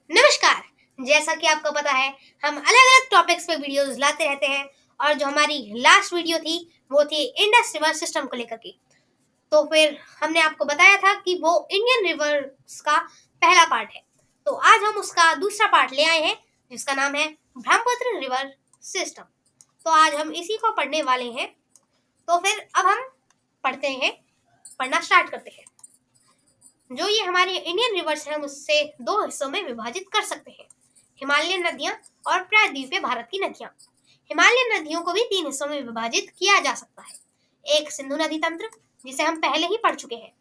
नमस्कार। जैसा कि आपको पता है, हम अलग अलग टॉपिक्स पे वीडियोस लाते रहते हैं और जो हमारी लास्ट वीडियो थी वो थी इंडस रिवर सिस्टम को लेकर के। तो फिर हमने आपको बताया था कि वो इंडियन रिवर्स का पहला पार्ट है। तो आज हम उसका दूसरा पार्ट ले आए हैं जिसका नाम है ब्रह्मपुत्र रिवर सिस्टम। तो आज हम इसी को पढ़ने वाले हैं। तो फिर अब हम पढ़ना स्टार्ट करते हैं। जो ये हमारी इंडियन रिवर्स है हम उससे दो हिस्सों में विभाजित कर सकते हैं, हिमालयन नदियां और प्रायद्वीपीय भारत की नदियां। हिमालयन नदियों को भी तीन हिस्सों में विभाजित किया जा सकता है। एक सिंधु नदी तंत्र जिसे हम पहले ही पढ़ चुके हैं,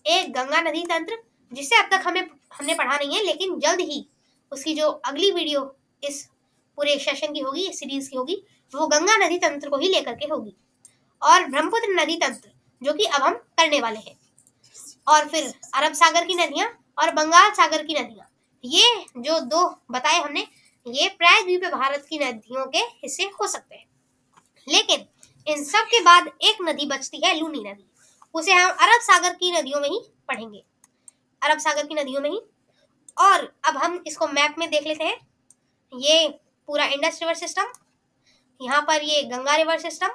एक गंगा नदी तंत्र जिसे अब तक हमने पढ़ा नहीं है, लेकिन जल्द ही उसकी जो अगली वीडियो इस पूरे सेशन की होगी, इस सीरीज की होगी, वो गंगा नदी तंत्र को ही लेकर के होगी। और ब्रह्मपुत्र नदी तंत्र जो कि अब हम करने वाले हैं। और फिर अरब सागर की नदियां और बंगाल सागर की नदियां, ये जो दो बताए हमने, ये प्रायद्वीपीय भारत की नदियों के हिस्से हो सकते हैं। लेकिन इन सब के बाद एक नदी बचती है, लूनी नदी। उसे हम अरब सागर की नदियों में ही पढ़ेंगे, अरब सागर की नदियों में ही। और अब हम इसको मैप में देख लेते हैं। ये पूरा इंडस रिवर सिस्टम, यहाँ पर ये गंगा रिवर सिस्टम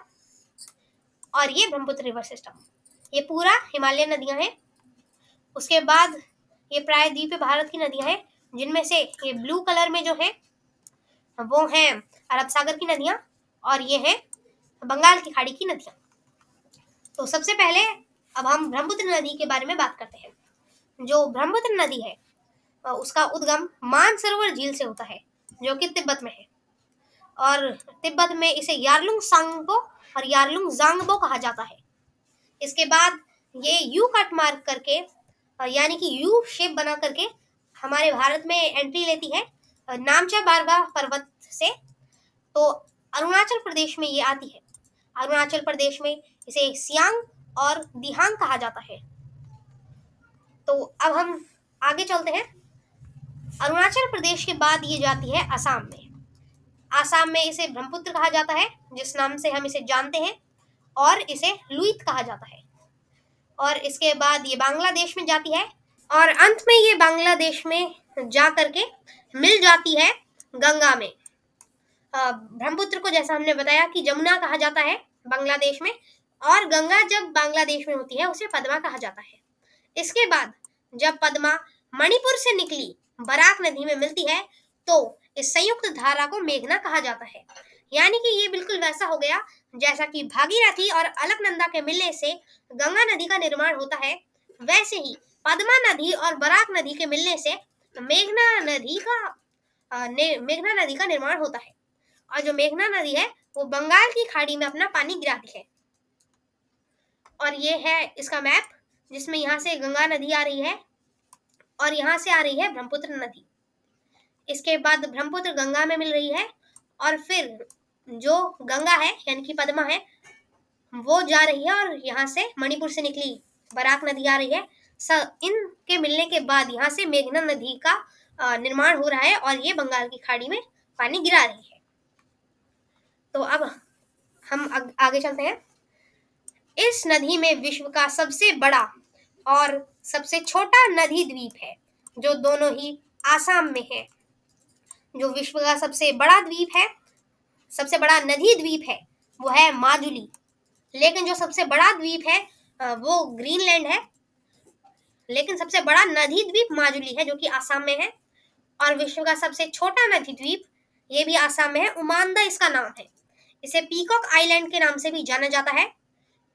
और ये ब्रह्मपुत्र रिवर सिस्टम, ये पूरा हिमालयन नदियां हैं। उसके बाद ये प्रायद्वीपीय भारत की नदियां हैं, जिनमें से ये ब्लू कलर में जो है वो हैं अरब सागर की नदियां और ये हैं बंगाल की खाड़ी की नदियां। तो सबसे पहले अब हम ब्रह्मपुत्र नदी के बारे में बात करते हैं। जो ब्रह्मपुत्र नदी है उसका उद्गम मानसरोवर झील से होता है, जो कि तिब्बत में है। और तिब्बत में इसे यारलुंग सांगबो और यारलुंग जांगबो कहा जाता है। इसके बाद ये यू कट मार्क करके, यानी कि यू शेप बना करके हमारे भारत में एंट्री लेती है नामचा बारवा पर्वत से। तो अरुणाचल प्रदेश में ये आती है। अरुणाचल प्रदेश में इसे सियांग और दिहांग कहा जाता है। तो अब हम आगे चलते हैं। अरुणाचल प्रदेश के बाद ये जाती है असम में। असम में इसे ब्रह्मपुत्र कहा जाता है, जिस नाम से हम इसे जानते हैं, और इसे लुइत कहा जाता है। और इसके बाद ये बांग्लादेश में जाती है और अंत में ये बांग्लादेश में जा करके मिल जाती है गंगा में। ब्रह्मपुत्र को जैसा हमने बताया कि जमुना कहा जाता है बांग्लादेश में, और गंगा जब बांग्लादेश में होती है उसे पद्मा कहा जाता है। इसके बाद जब पद्मा मणिपुर से निकली बराक नदी में मिलती है तो इस संयुक्त धारा को मेघना कहा जाता है। यानी कि ये बिल्कुल वैसा हो गया जैसा कि भागीरथी और अलकनंदा के मिलने से गंगा नदी का निर्माण होता है, वैसे ही पद्मा नदी और बराक नदी के मिलने से मेघना नदी का निर्माण होता है। और जो मेघना नदी है वो बंगाल की खाड़ी में अपना पानी गिराती है। और ये है इसका मैप, जिसमें यहाँ से गंगा नदी आ रही है और यहाँ से आ रही है ब्रह्मपुत्र नदी। इसके बाद ब्रह्मपुत्र गंगा में मिल रही है और फिर जो गंगा है यानी कि पद्मा है वो जा रही है और यहाँ से मणिपुर से निकली बराक नदी आ रही है। इनके मिलने के बाद यहाँ से मेघना नदी का निर्माण हो रहा है और ये बंगाल की खाड़ी में पानी गिरा रही है। तो अब हम आगे चलते हैं। इस नदी में विश्व का सबसे बड़ा और सबसे छोटा नदी द्वीप है, जो दोनों ही आसाम में है। जो विश्व का सबसे बड़ा द्वीप है, सबसे बड़ा नदी द्वीप है, वो है माजुली। लेकिन जो सबसे बड़ा द्वीप है वो ग्रीनलैंड है। लेकिन सबसे बड़ा नदी द्वीप माजुली है, जो कि आसाम में है। और विश्व का सबसे छोटा नदी द्वीप ये भी आसाम में है, उमांदा इसका नाम है। इसे पीकॉक आइलैंड के नाम से भी जाना जाता है।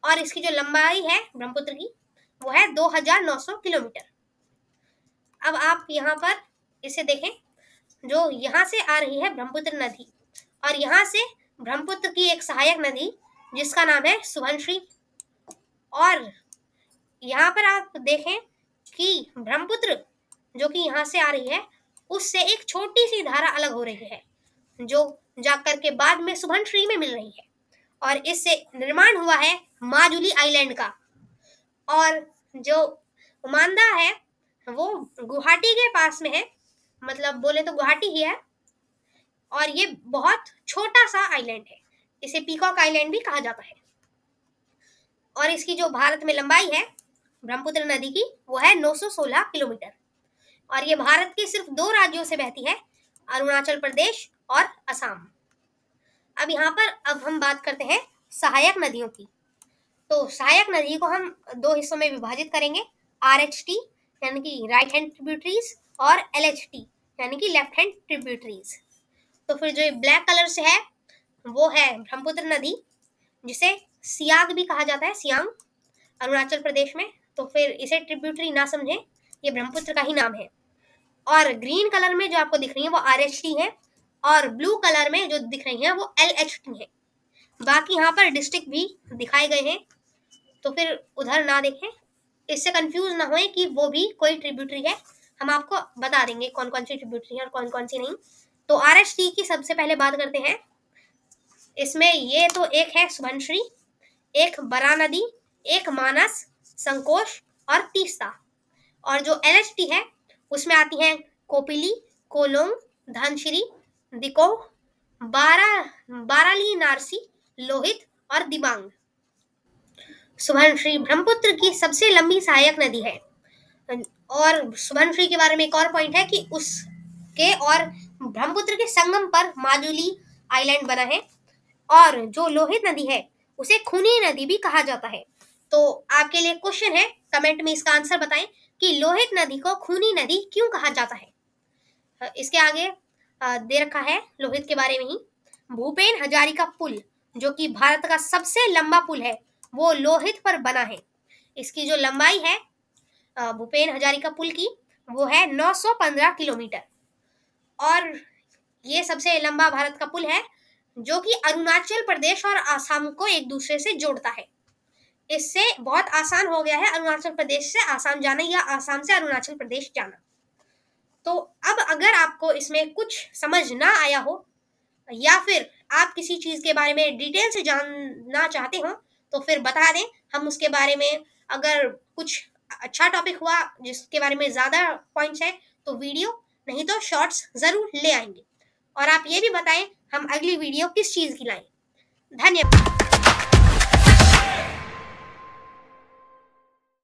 और इसकी जो लंबाई है ब्रह्मपुत्र की वो है 2900 किलोमीटर। अब आप यहाँ पर इसे देखें, जो यहाँ से आ रही है ब्रह्मपुत्र नदी और यहाँ से ब्रह्मपुत्र की एक सहायक नदी जिसका नाम है सुबनश्री। और यहाँ पर आप देखें कि ब्रह्मपुत्र जो कि यहाँ से आ रही है उससे एक छोटी सी धारा अलग हो रही है, जो जाकर के बाद में सुबनश्री में मिल रही है। और इससे निर्माण हुआ है माजुली आइलैंड का। और जो उमांदा है वो गुवाहाटी के पास में है, मतलब बोले तो गुवाहाटी ही है। और ये बहुत छोटा सा आइलैंड है, इसे पीकॉक आइलैंड भी कहा जाता है। और इसकी जो भारत में लंबाई है ब्रह्मपुत्र नदी की वो है 916 किलोमीटर। और ये भारत के सिर्फ 2 राज्यों से बहती है, अरुणाचल प्रदेश और असम। अब यहाँ पर अब हम बात करते हैं सहायक नदियों की। तो सहायक नदी को हम 2 हिस्सों में विभाजित करेंगे, RHT यानी कि राइट हैंड ट्रिब्यूटरीज और LHT यानी कि लेफ्ट हैंड ट्रिब्यूटरीज। तो फिर जो ब्लैक कलर से है वो है ब्रह्मपुत्र नदी, जिसे सियांग भी कहा जाता है, सियांग अरुणाचल प्रदेश में। तो फिर इसे ट्रिब्यूटरी ना समझें, ये ब्रह्मपुत्र का ही नाम है। और ग्रीन कलर में जो आपको दिख रही है वो RHT है, और ब्लू कलर में जो दिख रही है वो LHT है। बाकी यहाँ पर डिस्ट्रिक्ट भी दिखाए गए हैं, तो फिर उधर ना देखें, इससे कंफ्यूज ना होए कि वो भी कोई ट्रिब्यूटरी है। हम आपको बता देंगे कौन कौन सी ट्रिब्यूटरी है और कौन कौन सी नहीं। तो RHT की सबसे पहले बात करते हैं। इसमें ये तो एक है सुबनश्री, एक बरा नदी, एक मानस, संकोश और तीस्ता। और जो LHT है उसमें आती हैं कोपिली, कोलोंग, धनश्री, दिकोह, बाराली नारसी, लोहित और दिबांग। सुबनश्री ब्रह्मपुत्र की सबसे लंबी सहायक नदी है। और सुबनश्री के बारे में एक और पॉइंट है कि उसके और ब्रह्मपुत्र के संगम पर माजुली आइलैंड बना है। और जो लोहित नदी है उसे खूनी नदी भी कहा जाता है। तो आपके लिए क्वेश्चन है, कमेंट में इसका आंसर बताएं कि लोहित नदी को खूनी नदी क्यों कहा जाता है। इसके आगे दे रखा है लोहित के बारे में ही, भूपेन हजारिका पुल जो कि भारत का सबसे लंबा पुल है वो लोहित पर बना है। इसकी जो लंबाई है भूपेन हजारिका पुल की वो है 915 किलोमीटर। और ये सबसे लंबा भारत का पुल है जो कि अरुणाचल प्रदेश और आसाम को एक दूसरे से जोड़ता है। इससे बहुत आसान हो गया है अरुणाचल प्रदेश से आसाम जाना या आसाम से अरुणाचल प्रदेश जाना। तो अब अगर आपको इसमें कुछ समझ ना आया हो या फिर आप किसी चीज के बारे में डिटेल से जानना चाहते हो तो फिर बता दें, हम उसके बारे में अगर कुछ अच्छा टॉपिक हुआ जिसके बारे में ज्यादा पॉइंट्स है तो वीडियो, नहीं तो शॉर्ट्स जरूर ले आएंगे। और आप ये भी बताएं हम अगली वीडियो किस चीज की लाएं। धन्यवाद।